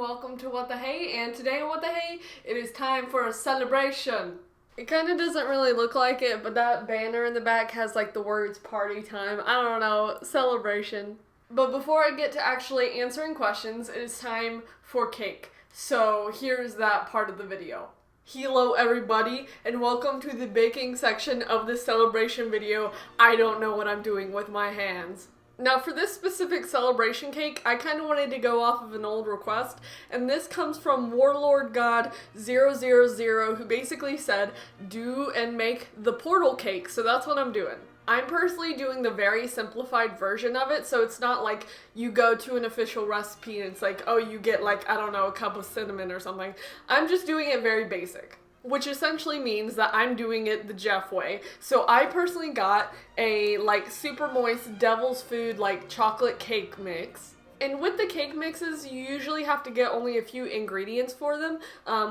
welcome to What the Hey, and today on What the Hey, it is time for a celebration. It kind of doesn't really look like it, but that banner in the back has like the words party time. I don't know, celebration. But before I get to actually answering questions, it is time for cake. So here's that part of the video. Hello everybody, and welcome to the baking section of this celebration video. I don't know what I'm doing with my hands. Now for this specific celebration cake, I kind of wanted to go off of an old request, and this comes from Warlord God 000, who basically said, do and make the portal cake, so that's what I'm doing. I'm personally doing the very simplified version of it, so it's not like you go to an official recipe and it's like, oh, you get like, I don't know, a cup of cinnamon or something. I'm just doing it very basic, which essentially means that I'm doing it the Jeff way. So I personally got a like super moist devil's food like chocolate cake mix. And with the cake mixes, you usually have to get only a few ingredients for them,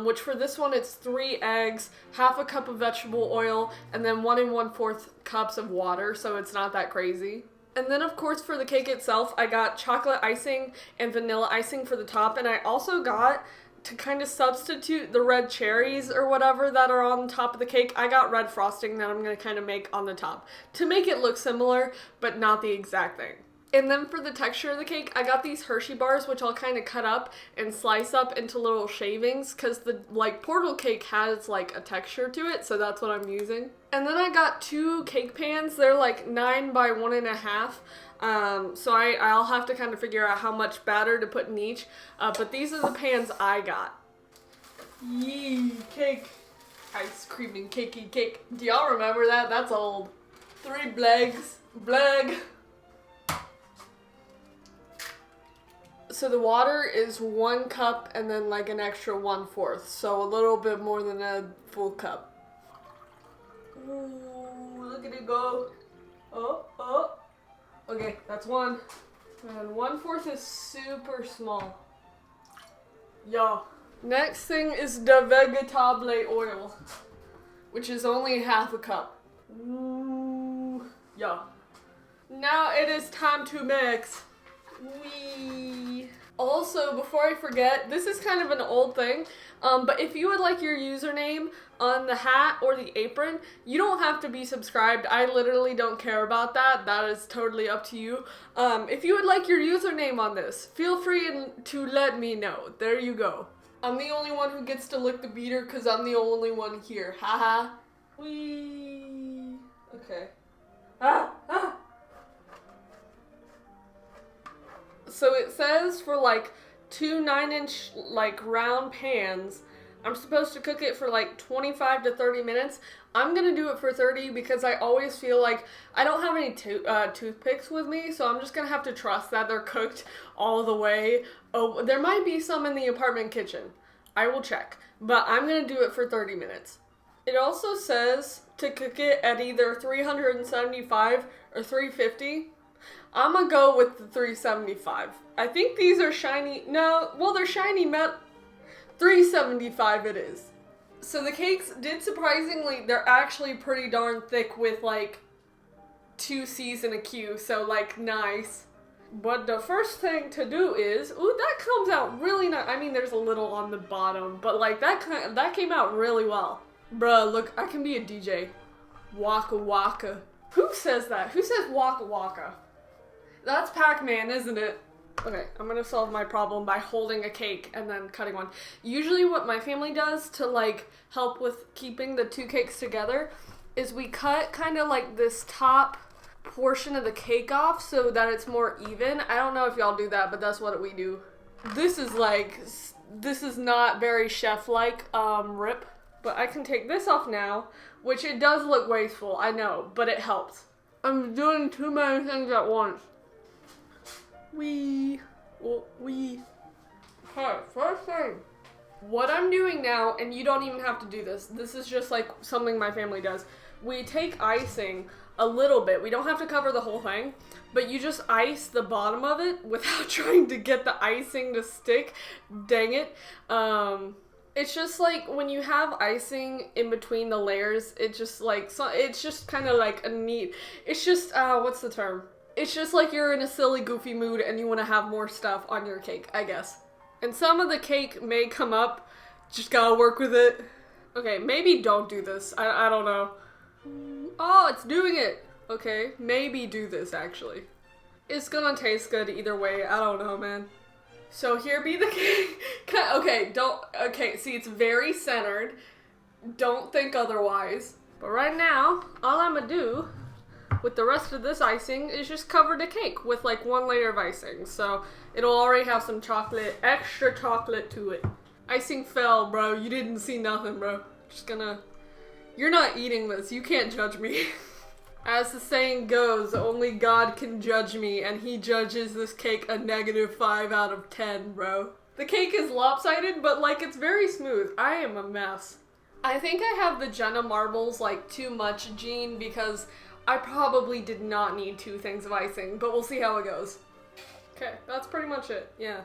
which for this one it's 3 eggs, half a cup of vegetable oil, and then 1 1/4 cups of water, so it's not that crazy. And then of course for the cake itself, I got chocolate icing and vanilla icing for the top, and I also got, to kind of substitute the red cherries or whatever that are on top of the cake, I got red frosting that I'm going to kind of make on the top to make it look similar, but not the exact thing. And then for the texture of the cake, I got these Hershey bars, which I'll kind of cut up and slice up into little shavings, because the like portal cake has like a texture to it, so that's what I'm using. And then I got 2 cake pans. They're like 9 by 1.5. So I'll have to kind of figure out how much batter to put in each. But these are the pans I got. Yee, cake. Ice cream and cakey cake. Do y'all remember that? That's old. 3 blegs. Bleg. So the water is 1 cup and then like an extra 1/4. So a little bit more than a full cup. Ooh, look at it go. Oh. Okay, that's 1. And 1/4 is super small. Yeah. Next thing is the vegetable oil, which is only half a cup. Ooh. Yeah. Now it is time to mix. Wee. Also, before I forget, this is kind of an old thing, but if you would like your username on the hat or the apron, you don't have to be subscribed. I literally don't care about that. That is totally up to you. If you would like your username on this, feel free to let me know. There you go. I'm the only one who gets to lick the beater because I'm the only one here. Haha. Wee. Okay. Ah! So it says for like 2 9-inch like round pans, I'm supposed to cook it for like 25 to 30 minutes. I'm gonna do it for 30 because I always feel like I don't have any toothpicks with me, so I'm just gonna have to trust that they're cooked all the way. Oh, there might be some in the apartment kitchen. I will check, but I'm gonna do it for 30 minutes. It also says to cook it at either 375 or 350. I'm gonna go with the 375. I think these are shiny. No, well, they're shiny metal. 375 it is. So the cakes did surprisingly, they're actually pretty darn thick with like 2 C's and a Q, so like nice. But the first thing to do is, ooh, that comes out really nice. I mean, there's a little on the bottom, but like that came out really well. Bruh, look, I can be a DJ. Waka waka. Who says that? Who says waka waka? That's Pac-Man, isn't it? Okay, I'm gonna solve my problem by holding a cake and then cutting one. Usually what my family does to like help with keeping the 2 cakes together is we cut kind of like this top portion of the cake off so that it's more even. I don't know if y'all do that, but that's what we do. This is not very chef-like, rip. But I can take this off now, which it does look wasteful, I know, but it helps. I'm doing too many things at once. Wee. Okay, first thing. What I'm doing now, and you don't even have to do this. This is just like something my family does. We take icing a little bit. We don't have to cover the whole thing, but you just ice the bottom of it without trying to get the icing to stick. Dang it. It's just like when you have icing in between the layers, it's just like, so it's just kind of like a neat, it's just, what's the term? It's just like you're in a silly, goofy mood and you want to have more stuff on your cake, I guess. And some of the cake may come up. Just gotta work with it. Okay, maybe don't do this. I don't know. Oh, it's doing it. Okay, maybe do this actually. It's gonna taste good either way. I don't know, man. So here be the cake. Okay, see, it's very centered. Don't think otherwise. But right now, all I'm gonna do with the rest of this icing is just cover the cake with like 1 layer of icing. So it'll already have some chocolate, extra chocolate to it. Icing fell, bro. You didn't see nothing, bro. Just gonna... You're not eating this. You can't judge me. As the saying goes, only God can judge me, and he judges this cake a -5 out of 10, bro. The cake is lopsided, but like it's very smooth. I am a mess. I think I have the Jenna marbles like too much gene because I probably did not need 2 things of icing, but we'll see how it goes. Okay, that's pretty much it, yeah.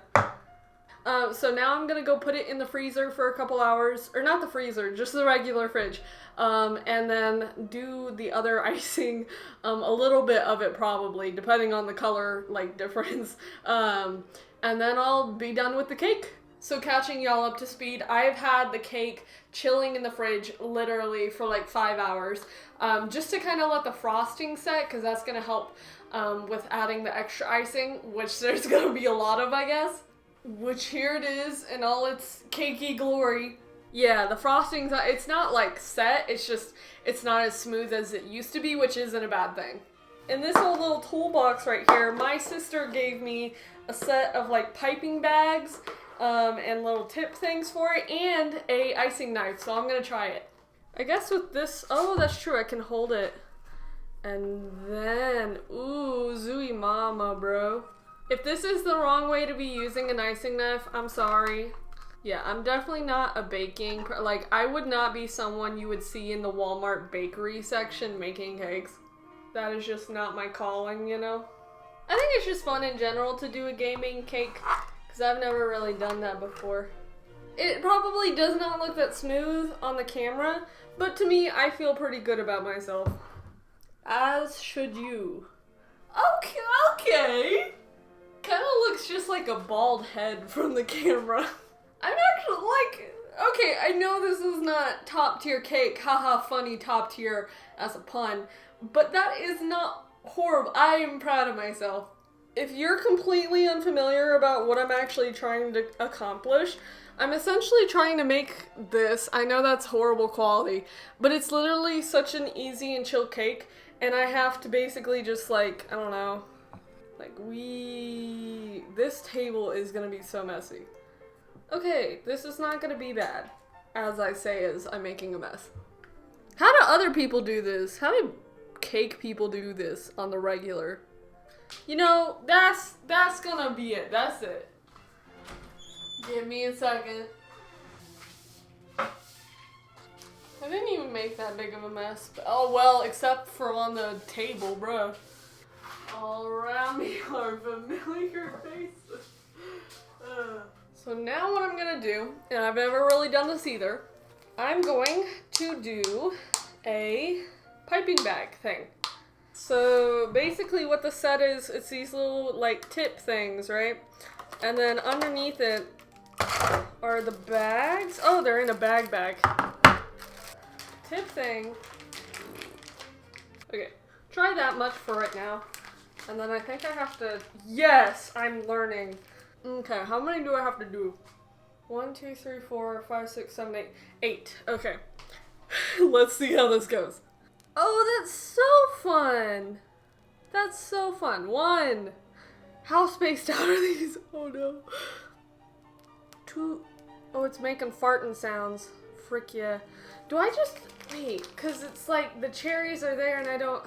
So now I'm gonna go put it in the freezer for a couple hours, or not the freezer, just the regular fridge, and then do the other icing, a little bit of it probably, depending on the color, like, difference, and then I'll be done with the cake. So catching y'all up to speed, I've had the cake chilling in the fridge literally for like 5 hours, just to kind of let the frosting set, because that's gonna help with adding the extra icing, which there's gonna be a lot of, I guess. Which here it is in all its cakey glory. Yeah, the frosting's, it's not like set, it's just, it's not as smooth as it used to be, which isn't a bad thing. In this whole little toolbox right here, my sister gave me a set of like piping bags, and little tip things for it, and a icing knife, so I'm gonna try it. I guess with this, oh, that's true, I can hold it. And then, ooh, ZooWeeMama, bro. If this is the wrong way to be using an icing knife, I'm sorry. Yeah, I'm definitely not a baking, like, I would not be someone you would see in the Walmart bakery section making cakes. That is just not my calling, you know? I think it's just fun in general to do a gaming cake, because I've never really done that before. It probably does not look that smooth on the camera, but to me, I feel pretty good about myself. As should you. Okay. Kind of looks just like a bald head from the camera. I'm actually like, okay, I know this is not top tier cake, haha, funny top tier as a pun, but that is not horrible. I am proud of myself. If you're completely unfamiliar about what I'm actually trying to accomplish, I'm essentially trying to make this. I know that's horrible quality, but it's literally such an easy and chill cake, and I have to basically just like, I don't know, like this table is gonna be so messy. Okay, this is not gonna be bad, as I say as I'm making a mess. How do other people do this? How do cake people do this on the regular? You know, that's gonna be it. That's it. Give me a second. I didn't even make that big of a mess. But, oh well, except for on the table, bruh. All around me are familiar faces. So now what I'm gonna do, and I've never really done this either, I'm going to do a piping bag thing. So basically what the set is, it's these little like tip things, right? And then underneath it are the bags. Oh, they're in a bag. Tip thing. Okay, try that much for right now. And then I think I have to, yes, I'm learning. Okay, how many do I have to do? 1, 2, 3, 4, 5, 6, 7, 8. 8, okay. Let's see how this goes. Oh, that's so fun. That's so fun. 1. How spaced out are these? Oh no. 2. Oh, it's making farting sounds. Frick yeah. Do I just, wait, cause it's like the cherries are there and I don't,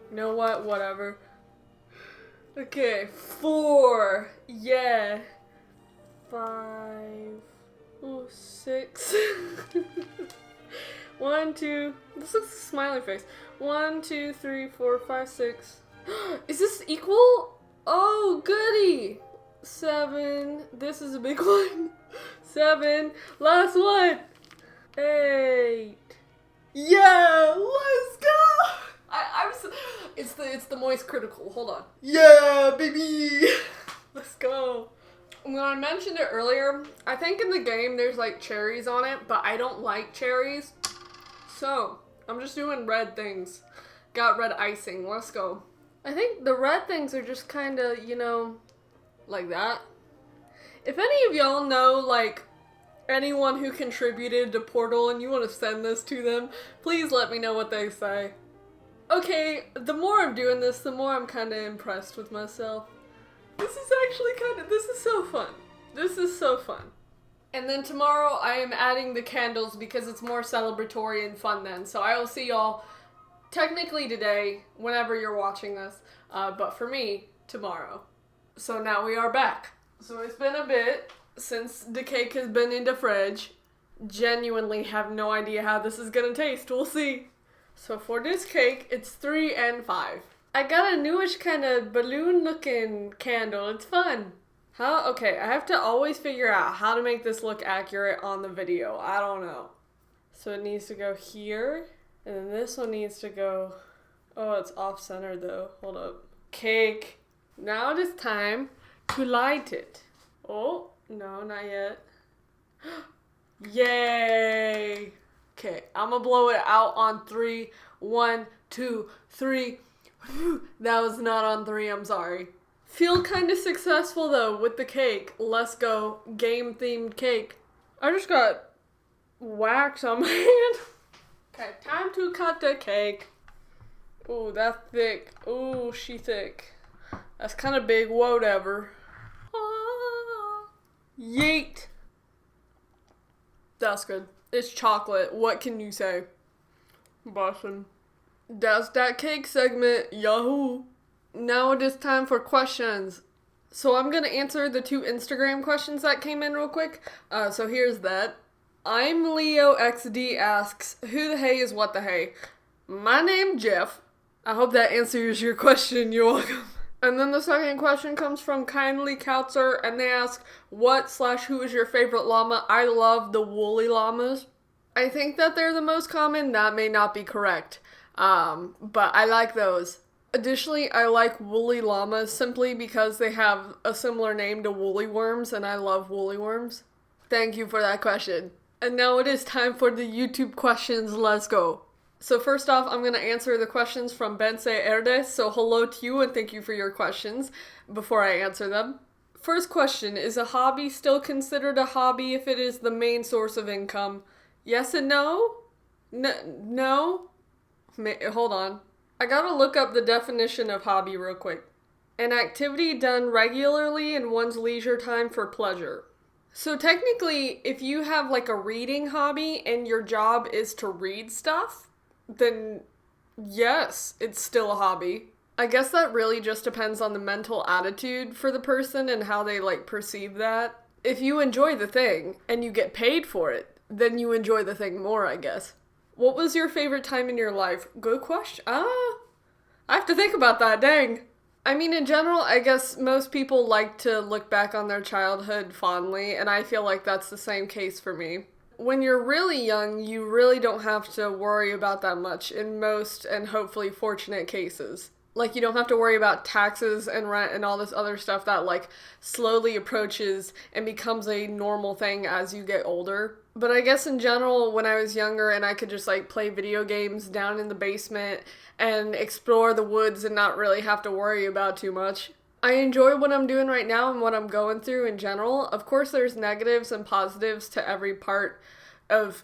you know what, whatever. Okay, 4, yeah. 5, ooh, 6. 1, 2, this looks a smiley face. 1, 2, 3, 4, 5, 6. Is this equal? Oh, goody. 7, this is a big one. 7, last one. 8. Yeah, let's go. I'm so, it's the moist critical. Hold on. Yeah, baby. Let's go. When I mentioned it earlier, I think in the game there's like cherries on it, but I don't like cherries. So, I'm just doing red things. Got red icing. Let's go. I think the red things are just kind of, you know, like that. If any of y'all know, like, anyone who contributed to Portal and you want to send this to them, please let me know what they say. Okay, the more I'm doing this, the more I'm kind of impressed with myself. This is actually this is so fun. This is so fun. And then tomorrow I am adding the candles because it's more celebratory and fun then. So I will see y'all technically today, whenever you're watching this, but for me, tomorrow. So now we are back. So it's been a bit since the cake has been in the fridge. Genuinely have no idea how this is gonna taste. We'll see. So for this cake, it's 3 and 5. I got a newish kind of balloon-looking candle. It's fun. How? Okay, I have to always figure out how to make this look accurate on the video. I don't know. So it needs to go here, and then this one needs to go... Oh, it's off-center though. Hold up. Cake. Now it is time to light it. Oh, no, not yet. Yay! Okay, I'm gonna blow it out on 3. 1, 2, 3. That was not on 3, I'm sorry. Feel kind of successful though with the cake. Let's go. Game themed cake. I just got wax on my hand. Okay, time to cut the cake. Ooh, that's thick. Ooh, she thick. That's kind of big, whatever. Ah, yeet. That's good. It's chocolate. What can you say? Bussin'. That's that cake segment. Yahoo! Now it is time for questions. So I'm gonna answer the 2 Instagram questions that came in real quick. So here's that. I'm Leo XD asks, who the hey is what the hey? My name Jeff. I hope that answers your question. You're welcome. And then the second question comes from Kindly Kautzer, and they ask, what/who is your favorite llama? I love the woolly llamas. I think that they're the most common. That may not be correct. But I like those. Additionally, I like woolly llamas simply because they have a similar name to woolly worms, and I love woolly worms. Thank you for that question. And now it is time for the YouTube questions. Let's go. So first off, I'm going to answer the questions from Bense Erdes. So hello to you and thank you for your questions before I answer them. First question, is a hobby still considered a hobby if it is the main source of income? Yes and no? No? Hold on. I gotta look up the definition of hobby real quick. An activity done regularly in one's leisure time for pleasure. So technically, if you have like a reading hobby and your job is to read stuff, then yes, it's still a hobby. I guess that really just depends on the mental attitude for the person and how they like perceive that. If you enjoy the thing and you get paid for it, then you enjoy the thing more, I guess. What was your favorite time in your life? Good question. I have to think about that, dang. I mean, in general, I guess most people like to look back on their childhood fondly, and I feel like that's the same case for me. When you're really young, you really don't have to worry about that much in most and hopefully fortunate cases. Like, you don't have to worry about taxes and rent and all this other stuff that, like, slowly approaches and becomes a normal thing as you get older. But I guess in general, when I was younger and I could just, like, play video games down in the basement and explore the woods and not really have to worry about too much, I enjoy what I'm doing right now and what I'm going through in general. Of course, there's negatives and positives to every part of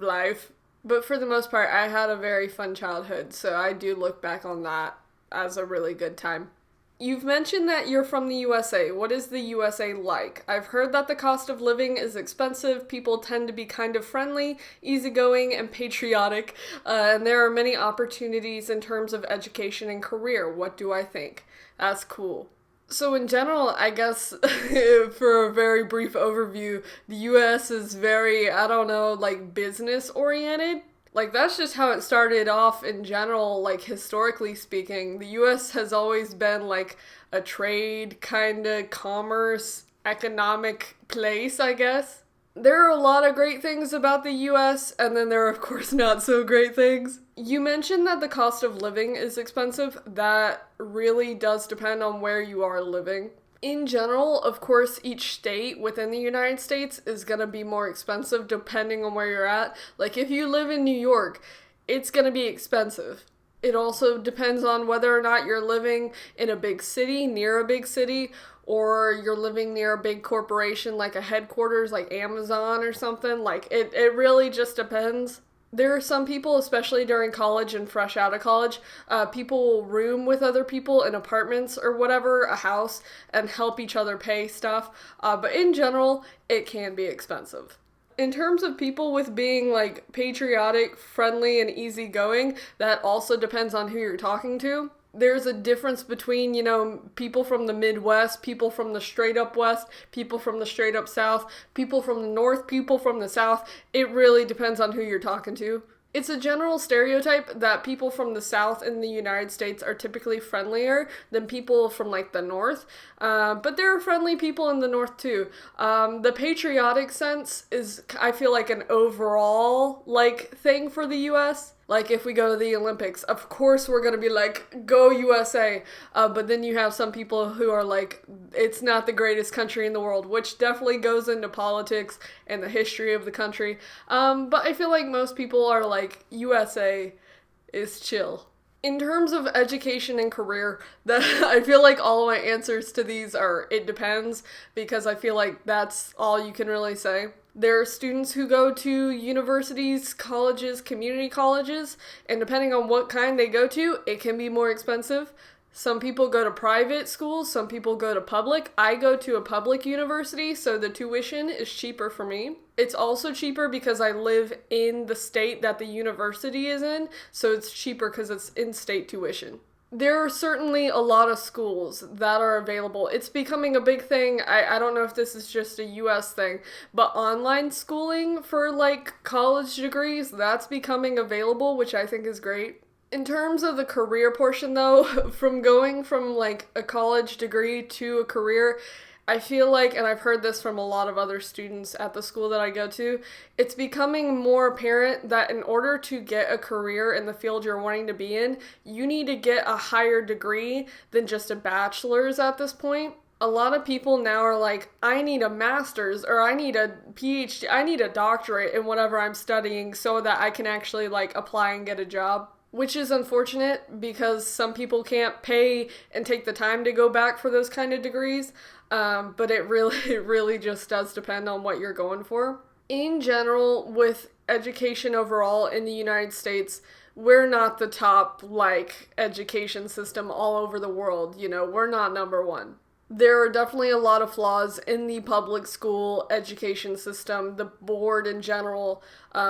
life. But for the most part, I had a very fun childhood, so I do look back on that as a really good time. You've mentioned that you're from the USA. What is the USA like? I've heard that the cost of living is expensive, people tend to be kind of friendly, easygoing, and patriotic, and there are many opportunities in terms of education and career. What do I think? That's cool. So in general, I guess, for a very brief overview, the US is very, like business-oriented. Like, that's just how it started off in general, like, historically speaking. The US has always been, like, a trade, kind of, commerce, economic place, I guess. There are a lot of great things about the US, and then there are, of course, not so great things. You mentioned that the cost of living is expensive. That really does depend on where you are living. In general, of course, each state within the United States is going to be more expensive depending on where you're at. Like, if you live in New York, it's going to be expensive. It also depends on whether or not you're living in a big city, near a big city, or you're living near a big corporation like a headquarters like Amazon or something. Like, it really just depends. There are some people, especially during college and fresh out of college, people will room with other people in apartments or whatever, a house, and help each other pay stuff. But in general, it can be expensive. In terms of people with being like patriotic, friendly, and easygoing, that also depends on who you're talking to. There's a difference between, people from the Midwest, people from the straight up West, people from the straight up South, people from the North, people from the South. It really depends on who you're talking to. It's a general stereotype that people from the South in the United States are typically friendlier than people from like the North, but there are friendly people in the North too. The patriotic sense is, I feel like, an overall thing for the U.S. Like, if we go to the Olympics, of course we're going to be like, go USA. But then you have some people who are like, it's not the greatest country in the world, which definitely goes into politics and the history of the country. But I feel like most people are like, USA is chill. In terms of education and career, I feel like all of my answers to these are, it depends, because I feel like that's all you can really say. There are students who go to universities, colleges, community colleges, and depending on what kind they go to, it can be more expensive. Some people go to private schools, some people go to public. I go to a public university, so the tuition is cheaper for me. It's also cheaper because I live in the state that the university is in, so it's cheaper because it's in-state tuition. There are certainly a lot of schools that are available. It's becoming a big thing. I don't know if this is just a US thing, but online schooling for college degrees, that's becoming available, which I think is great. In terms of the career portion though, from going from a college degree to a career, I feel like, and I've heard this from a lot of other students at the school that I go to, it's becoming more apparent that in order to get a career in the field you're wanting to be in, you need to get a higher degree than just a bachelor's at this point. A lot of people now are like, I need a master's, or I need a PhD, I need a doctorate in whatever I'm studying so that I can actually apply and get a job. Which is unfortunate because some people can't pay and take the time to go back for those kind of degrees. But it really just does depend on what you're going for. In general, with education overall in the United States, we're not the top, education system all over the world. We're not number one. There are definitely a lot of flaws in the public school education system, the board in general,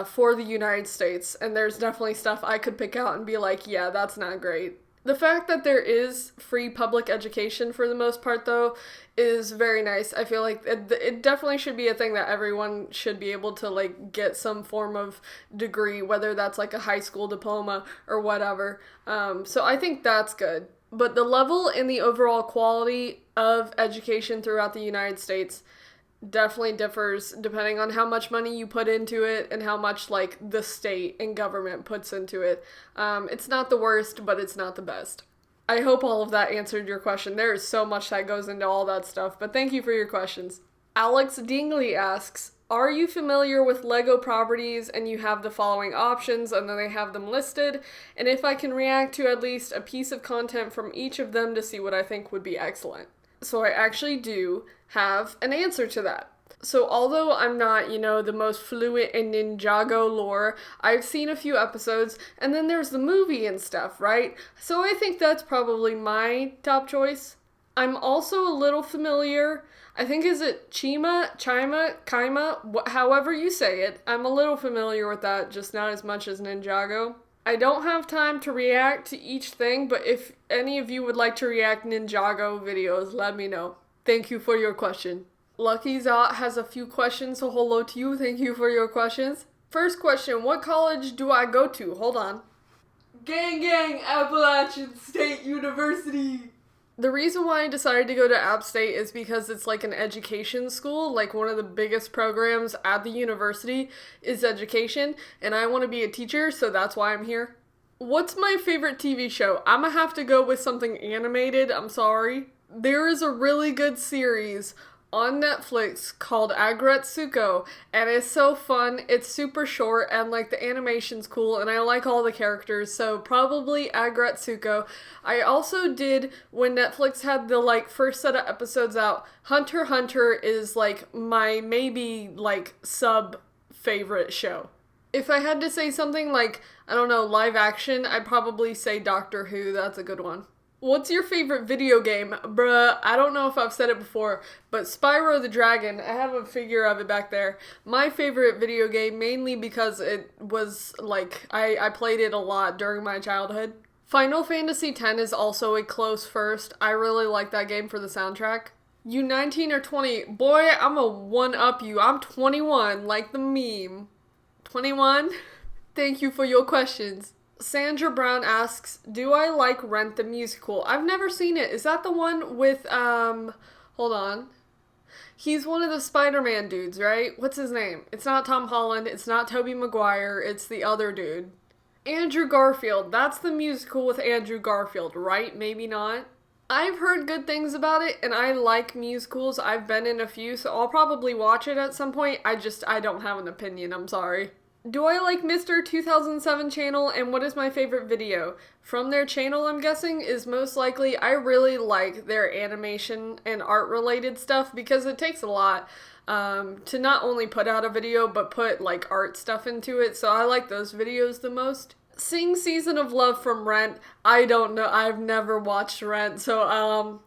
for the United States. And there's definitely stuff I could pick out and be like, yeah, that's not great. The fact that there is free public education for the most part, though, is very nice. I feel like it definitely should be a thing that everyone should be able to, get some form of degree, whether that's, a high school diploma or whatever. So I think that's good. But the level and the overall quality of education throughout the United States definitely differs depending on how much money you put into it and how much the state and government puts into it. It's not the worst, but it's not the best. I hope all of that answered your question. There is so much that goes into all that stuff, but thank you for your questions. Alex Dingley asks, are you familiar with Lego properties and you have the following options, and then they have them listed, and if I can react to at least a piece of content from each of them to see what I think would be excellent. So I actually do have an answer to that. So although I'm not, the most fluent in Ninjago lore, I've seen a few episodes, and then there's the movie and stuff, right? So I think that's probably my top choice. I'm also a little familiar, I think, is it Chima, Kaima, however you say it. I'm a little familiar with that, just not as much as Ninjago. I don't have time to react to each thing, but if any of you would like to react Ninjago videos, let me know. Thank you for your question. Lucky Zot has a few questions, so hello to you. Thank you for your questions. First question, what college do I go to? Hold on. Gang, Appalachian State University. The reason why I decided to go to App State is because it's an education school. One of the biggest programs at the university is education, and I want to be a teacher, so that's why I'm here. What's my favorite TV show? I'm gonna have to go with something animated, I'm sorry. There is a really good series on Netflix called Agretsuko, and it's so fun. It's super short, and like the animation's cool, and I like all the characters, so probably Agretsuko. I also did, when Netflix had the like first set of episodes out, Hunter x Hunter is like my maybe like sub favorite show. If I had to say something like, I don't know, live action, I'd probably say Doctor Who. That's a good one. What's your favorite video game? Bruh, I don't know if I've said it before, but Spyro the Dragon, I have a figure of it back there. My favorite video game, mainly because it was, like, I played it a lot during my childhood. Final Fantasy X is also a close first. I really like that game for the soundtrack. You 19 or 20? Boy, I'm a one-up you. I'm 21, like the meme. 21? Thank you for your questions. Sandra Brown asks, do I like Rent the Musical? I've never seen it. Is that the one with, hold on. He's one of the Spider-Man dudes, right? What's his name? It's not Tom Holland. It's not Tobey Maguire. It's the other dude. Andrew Garfield. That's the musical with Andrew Garfield, right? Maybe not. I've heard good things about it, and I like musicals. I've been in a few, so I'll probably watch it at some point. I don't have an opinion. I'm sorry. Do I like Mr. 2007 channel, and what is my favorite video? From their channel, I'm guessing, is most likely, I really like their animation and art related stuff because it takes a lot to not only put out a video, but put like art stuff into it, so I like those videos the most. Sing Season of Love from Rent, I don't know, I've never watched Rent, so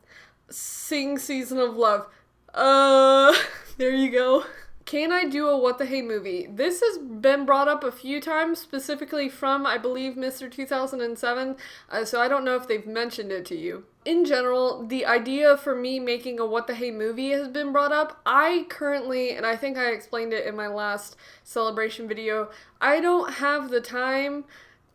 Sing Season of Love, there you go. Can I do a What the Hey movie? This has been brought up a few times, specifically from, I believe, Mr. 2007, so I don't know if they've mentioned it to you. In general, the idea for me making a What the Hey movie has been brought up. I currently, and I think I explained it in my last celebration video, I don't have the time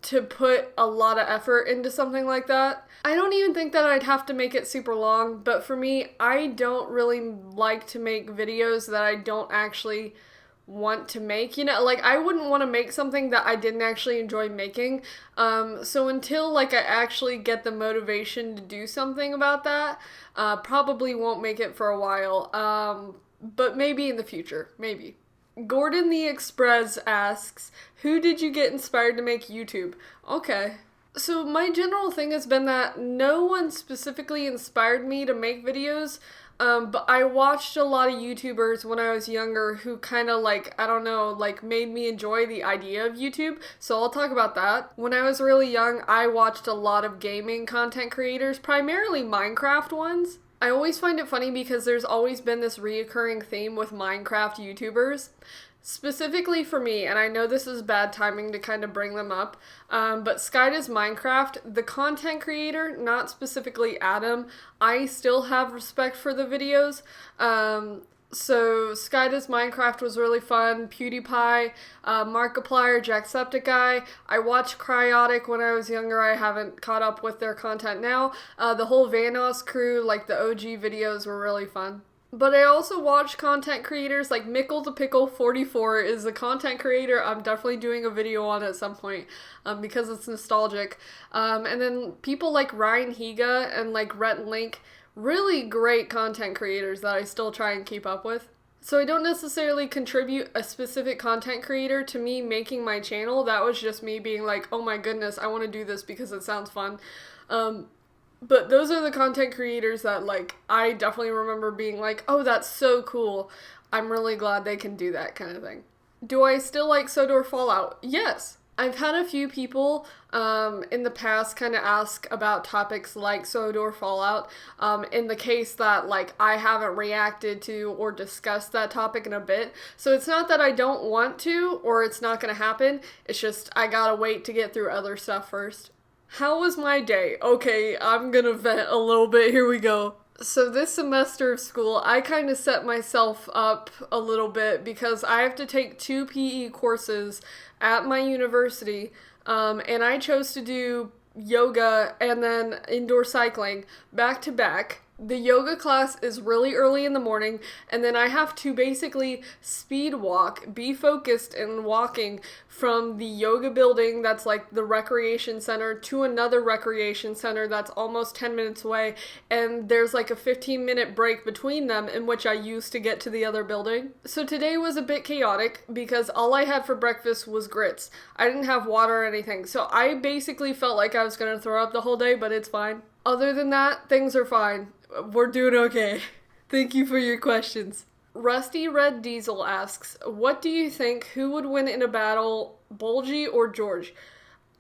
to put a lot of effort into something like that. I don't even think that I'd have to make it super long, but for me, I don't really like to make videos that I don't actually want to make. You know, like I wouldn't want to make something that I didn't actually enjoy making. So until like I actually get the motivation to do something about that, probably won't make it for a while. But maybe in the future, maybe. Gordon the Express asks, who did you get inspired to make YouTube? Okay. So my general thing has been that no one specifically inspired me to make videos, but I watched a lot of YouTubers when I was younger who kind of like, I don't know, like made me enjoy the idea of YouTube, so I'll talk about that. When I was really young, I watched a lot of gaming content creators, primarily Minecraft ones. I always find it funny because there's always been this reoccurring theme with Minecraft YouTubers. Specifically for me, and I know this is bad timing to kind of bring them up, but Skyda's Minecraft, the content creator, not specifically Adam, I still have respect for the videos. So Skyda's Minecraft was really fun. PewDiePie, Markiplier, Jacksepticeye. I watched Cryotic when I was younger. I haven't caught up with their content now. The whole Vanoss crew, like the OG videos, were really fun. But I also watch content creators like Mickle the Pickle 44 is a content creator I'm definitely doing a video on at some point because it's nostalgic. And then people like Ryan Higa and like Rhett Link, really great content creators that I still try and keep up with. So I don't necessarily contribute a specific content creator to me making my channel. That was just me being like, oh my goodness, I want to do this because it sounds fun. But those are the content creators that, like, I definitely remember being like, oh, that's so cool. I'm really glad they can do that kind of thing. Do I still like Sodor Fallout? Yes. I've had a few people in the past kind of ask about topics like Sodor Fallout in the case that, like, I haven't reacted to or discussed that topic in a bit. So it's not that I don't want to or it's not going to happen. It's just I gotta wait to get through other stuff first. How was my day? Okay, I'm gonna vent a little bit. Here we go. So this semester of school, I kind of set myself up a little bit because I have to take 2 PE courses at my university, and I chose to do yoga and then indoor cycling back to back, The yoga class is really early in the morning, and then I have to basically speed walk, be focused in walking from the yoga building that's like the recreation center to another recreation center that's almost 10 minutes away, and there's like a 15-minute break between them in which I use to get to the other building. So today was a bit chaotic because all I had for breakfast was grits. I didn't have water or anything, so I basically felt like I was going to throw up the whole day, but it's fine. Other than that, things are fine. We're doing okay. Thank you for your questions. Rusty Red Diesel asks, what do you think, who would win in a battle, Bulgy or George?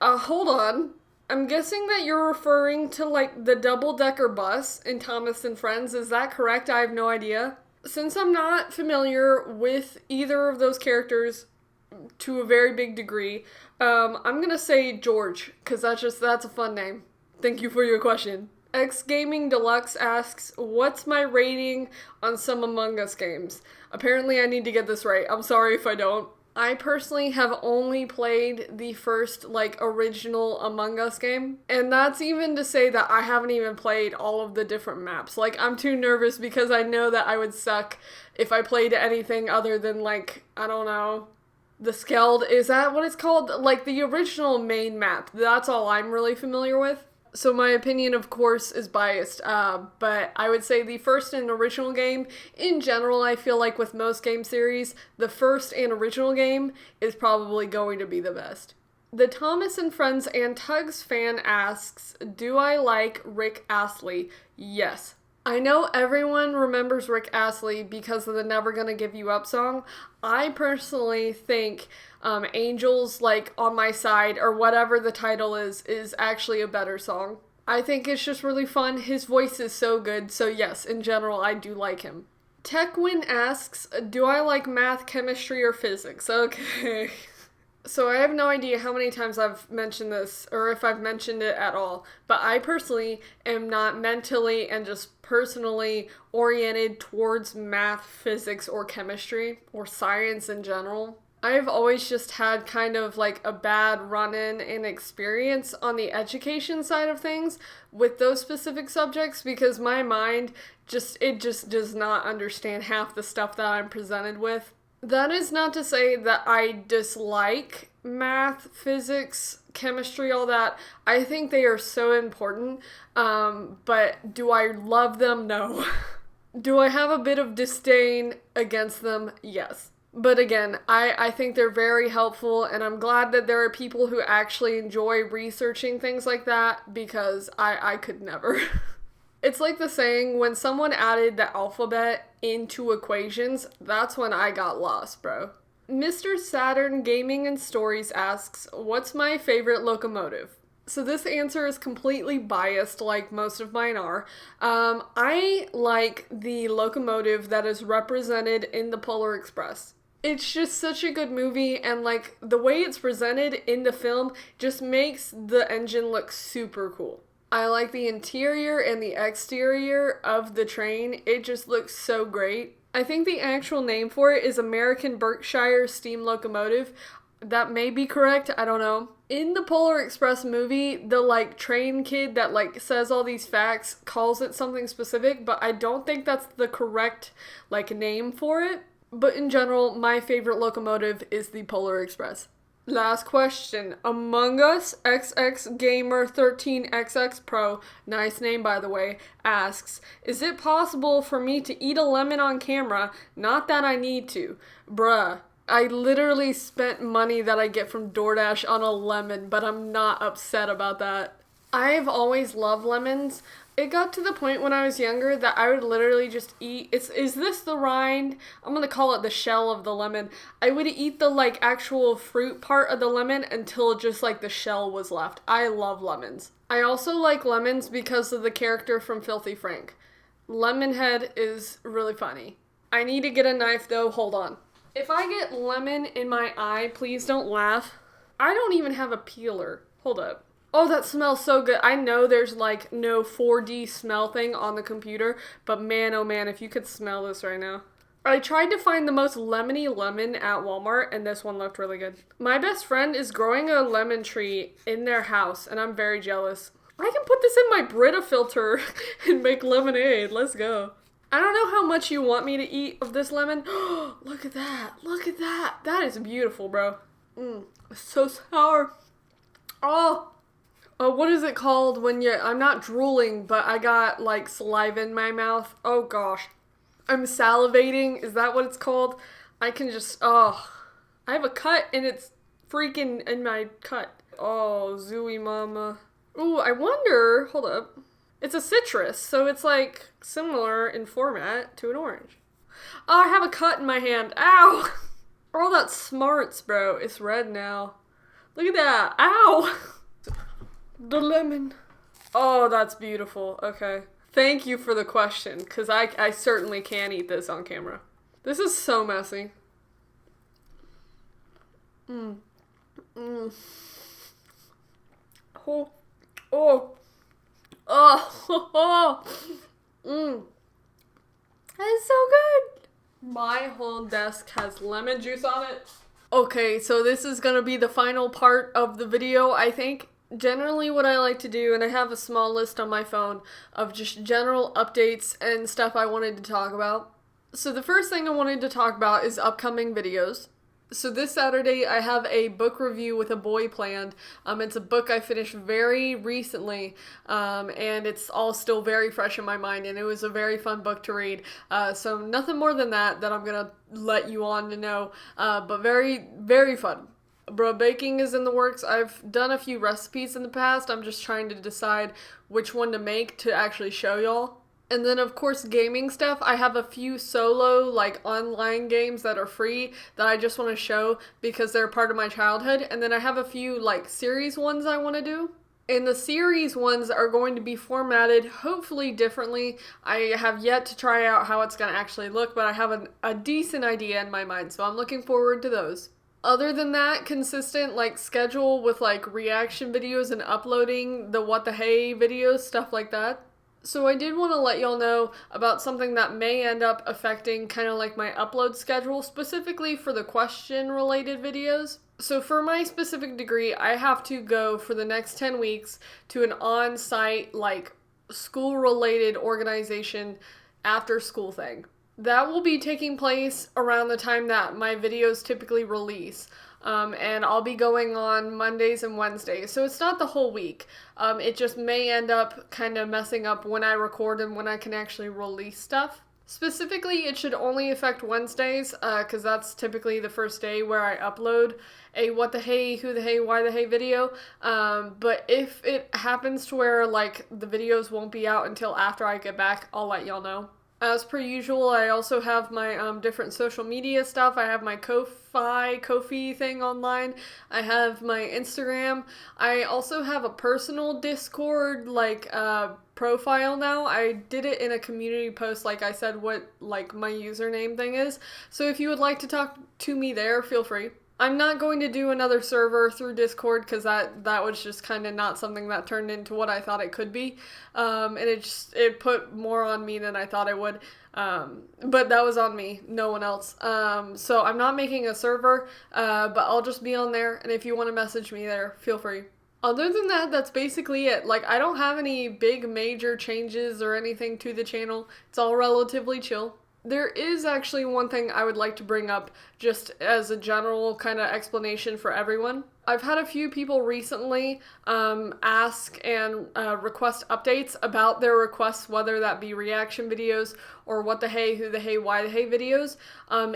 Hold on. I'm guessing that you're referring to, like, the double-decker bus in Thomas and Friends. Is that correct? I have no idea. Since I'm not familiar with either of those characters to a very big degree, I'm gonna say George, because that's a fun name. Thank you for your question. X Gaming Deluxe asks, what's my rating on some Among Us games? Apparently I need to get this right. I'm sorry if I don't. I personally have only played the first, original Among Us game. And that's even to say that I haven't even played all of the different maps. I'm too nervous because I know that I would suck if I played anything other than, I don't know, the Skeld. Is that what it's called? The original main map. That's all I'm really familiar with. So my opinion, of course, is biased, but I would say the first and original game, in general, I feel like with most game series, the first and original game is probably going to be the best. The Thomas and Friends and Tugs fan asks, do I like Rick Astley? Yes. I know everyone remembers Rick Astley because of the Never Gonna Give You Up song. I personally think Angels, On My Side, or whatever the title is actually a better song. I think it's just really fun. His voice is so good, so yes, in general, I do like him. TechWin asks, do I like math, chemistry, or physics? Okay. So I have no idea how many times I've mentioned this, or if I've mentioned it at all, but I personally am not mentally and just personally oriented towards math, physics, or chemistry, or science in general. I've always just had kind of a bad run-in and experience on the education side of things with those specific subjects because my mind just does not understand half the stuff that I'm presented with. That is not to say that I dislike math, physics, chemistry, all that. I think they are so important, but do I love them? No. Do I have a bit of disdain against them? Yes. But again, I think they're very helpful, and I'm glad that there are people who actually enjoy researching things like that, because I could never. It's like the saying, when someone added the alphabet into equations, that's when I got lost, bro. Mr. Saturn Gaming and Stories asks, what's my favorite locomotive? So this answer is completely biased, like most of mine are. I like the locomotive that is represented in the Polar Express. It's just such a good movie, and the way it's presented in the film just makes the engine look super cool. I like the interior and the exterior of the train. It just looks so great. I think the actual name for it is American Berkshire Steam Locomotive. That may be correct, I don't know. In the Polar Express movie, the train kid that says all these facts calls it something specific, but I don't think that's the correct name for it. But in general, my favorite locomotive is the Polar Express. Last question. Among Us XX Gamer 13XX Pro, nice name by the way, asks, is it possible for me to eat a lemon on camera? Not that I need to. Bruh, I literally spent money that I get from DoorDash on a lemon, but I'm not upset about that. I've always loved lemons. It got to the point when I was younger that I would literally just eat, is this the rind? I'm gonna call it the shell of the lemon. I would eat the actual fruit part of the lemon until just the shell was left. I love lemons. I also like lemons because of the character from Filthy Frank. Lemonhead is really funny. I need to get a knife though, hold on. If I get lemon in my eye, please don't laugh. I don't even have a peeler. Hold up. Oh, that smells so good. I know there's no 4D smell thing on the computer, but man, oh man, if you could smell this right now. I tried to find the most lemony lemon at Walmart, and this one looked really good. My best friend is growing a lemon tree in their house, and I'm very jealous. I can put this in my Brita filter and make lemonade. Let's go. I don't know how much you want me to eat of this lemon. Look at that. Look at that. That is beautiful, bro. It's so sour. Oh. What is it called when I'm not drooling, but I got like saliva in my mouth. Oh gosh. I'm salivating. Is that what it's called? I can just, I have a cut and it's freaking in my cut. Oh, ZooWeeMama. Ooh, I wonder, hold up. It's a citrus, so it's like similar in format to an orange. Oh, I have a cut in my hand. Ow! Oh, that smarts, bro. It's red now. Look at that. Ow! The lemon. Oh, that's beautiful. Okay. Thank you for the question, because I certainly can't eat this on camera. This is so messy. Oh. Oh. Oh. That is so good. My whole desk has lemon juice on it. Okay, so this is gonna be the final part of the video, I think. Generally what I like to do, and I have a small list on my phone of just general updates and stuff I wanted to talk about. So the first thing I wanted to talk about is upcoming videos. So this Saturday I have a book review with a boy planned. It's a book I finished very recently, and it's all still very fresh in my mind, and it was a very fun book to read. So nothing more than that I'm gonna let you on to know, but very, very fun. Bro, baking is in the works. I've done a few recipes in the past. I'm just trying to decide which one to make to actually show y'all. And then, of course, gaming stuff. I have a few solo, like, online games that are free that I just want to show because they're part of my childhood. And then I have a few, like, series ones I want to do. And the series ones are going to be formatted, hopefully differently. I have yet to try out how it's going to actually look, but I have a decent idea in my mind, so I'm looking forward to those. Other than that, consistent, like, schedule with, like, reaction videos and uploading the what the hey videos, stuff like that. So I did want to let y'all know about something that may end up affecting kind of like my upload schedule, specifically for the question-related videos. So for my specific degree, I have to go for the next 10 weeks to an on-site, like, school-related organization after-school thing. That will be taking place around the time that my videos typically release. And I'll be going on Mondays and Wednesdays, so it's not the whole week. It just may end up kind of messing up when I record and when I can actually release stuff. Specifically, it should only affect Wednesdays, because that's typically the first day where I upload a what the hey, who the hey, why the hey video. But if it happens to where, like, the videos won't be out until after I get back, I'll let y'all know. As per usual, I also have my different social media stuff. I have my Ko-fi thing online. I have my Instagram. I also have a personal Discord, like, profile now. I did it in a community post, like I said, what, like, my username thing is. So if you would like to talk to me there, feel free. I'm not going to do another server through Discord because that was just kind of not something that turned into what I thought it could be. And it put more on me than I thought it would. But that was on me, no one else. So I'm not making a server, but I'll just be on there. And if you want to message me there, feel free. Other than that, that's basically it. Like, I don't have any big major changes or anything to the channel. It's all relatively chill. There is actually one thing I would like to bring up just as a general kind of explanation for everyone. I've had a few people recently ask and request updates about their requests, whether that be reaction videos or what the hey, who the hey, why the hey videos,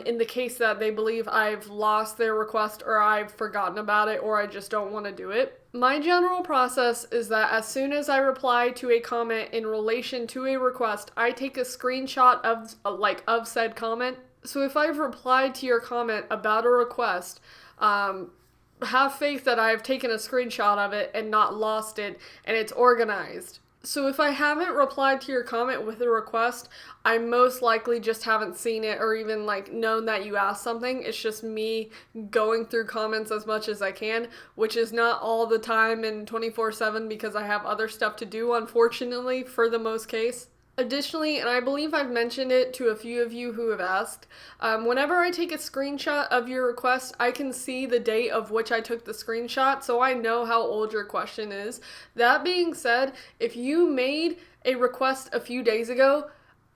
in the case that they believe I've lost their request or I've forgotten about it or I just don't want to do it. My general process is that as soon as I reply to a comment in relation to a request, I take a screenshot of said comment. So if I've replied to your comment about a request, have faith that I've taken a screenshot of it and not lost it and it's organized. So if I haven't replied to your comment with a request, I most likely just haven't seen it or even like known that you asked something. It's just me going through comments as much as I can, which is not all the time and 24/7 because I have other stuff to do, unfortunately, for the most case. Additionally, and I believe I've mentioned it to a few of you who have asked, whenever I take a screenshot of your request, I can see the date of which I took the screenshot, so I know how old your question is. That being said, if you made a request a few days ago,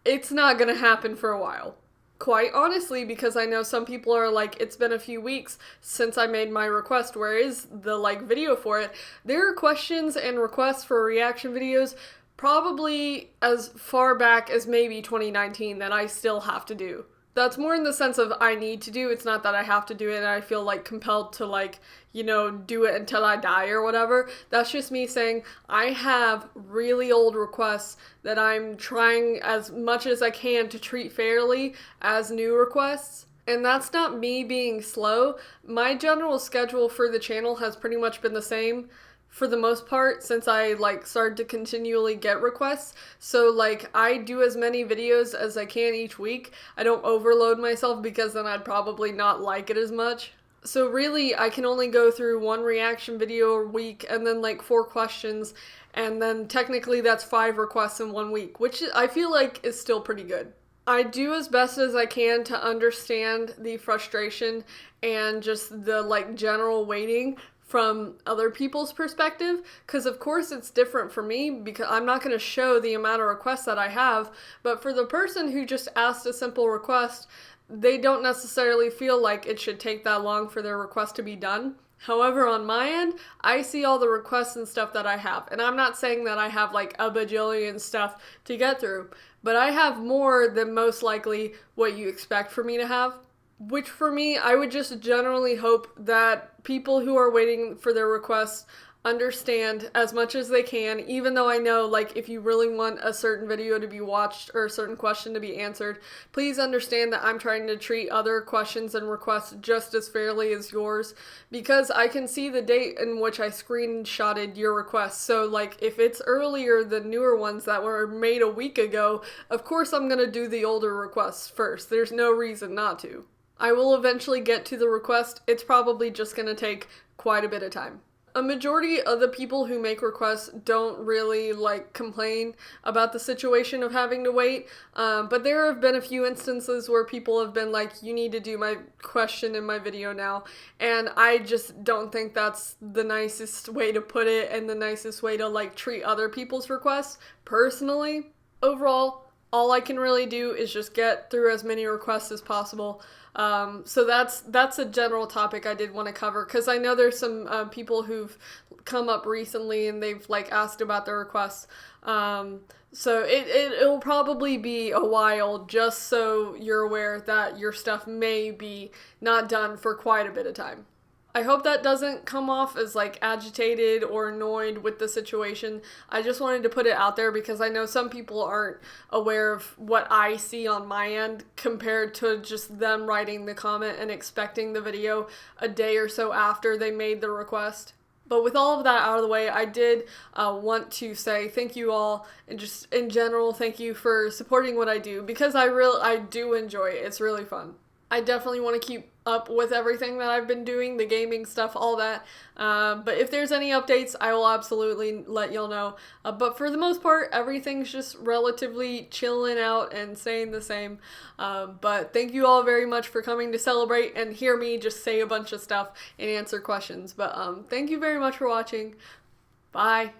it's not going to happen for a while. Quite honestly, because I know some people are like, it's been a few weeks since I made my request, where is the video for it? There are questions and requests for reaction videos probably as far back as maybe 2019 that I still have to do. That's more in the sense of I need to do. It's not that I have to do it and I feel compelled to do it until I die or whatever. That's just me saying I have really old requests that I'm trying as much as I can to treat fairly as new requests. And that's not me being slow. My general schedule for the channel has pretty much been the same for the most part since I started to continually get requests. So I do as many videos as I can each week. I don't overload myself because then I'd probably not like it as much. So really I can only go through one reaction video a week and then 4 questions, and then technically that's 5 requests in 1 week, which I feel like is still pretty good. I do as best as I can to understand the frustration and just the general waiting from other people's perspective, because of course it's different for me because I'm not going to show the amount of requests that I have, but for the person who just asked a simple request, they don't necessarily feel like it should take that long for their request to be done. However, on my end, I see all the requests and stuff that I have, and I'm not saying that I have a bajillion stuff to get through, but I have more than most likely what you expect for me to have. Which for me, I would just generally hope that people who are waiting for their requests understand as much as they can, even though I know if you really want a certain video to be watched or a certain question to be answered, please understand that I'm trying to treat other questions and requests just as fairly as yours, because I can see the date in which I screenshotted your request. So if it's earlier than newer ones that were made a week ago, of course I'm going to do the older requests first. There's no reason not to. I will eventually get to the request. It's probably just going to take quite a bit of time. A majority of the people who make requests don't really complain about the situation of having to wait, but there have been a few instances where people have been like, you need to do my question in my video now, and I just don't think that's the nicest way to put it and the nicest way to treat other people's requests, personally. Overall, all I can really do is just get through as many requests as possible. So that's a general topic I did want to cover, because I know there's some people who've come up recently and they've asked about their requests. So it'll probably be a while, just so you're aware that your stuff may be not done for quite a bit of time. I hope that doesn't come off as agitated or annoyed with the situation. I just wanted to put it out there because I know some people aren't aware of what I see on my end compared to just them writing the comment and expecting the video a day or so after they made the request. But with all of that out of the way, I did want to say thank you all, and just in general, thank you for supporting what I do, because I do enjoy it. It's really fun. I definitely want to keep up with everything that I've been doing, the gaming stuff, all that. But if there's any updates, I will absolutely let y'all know. But for the most part, everything's just relatively chilling out and staying the same. But thank you all very much for coming to celebrate and hear me just say a bunch of stuff and answer questions. But thank you very much for watching. Bye.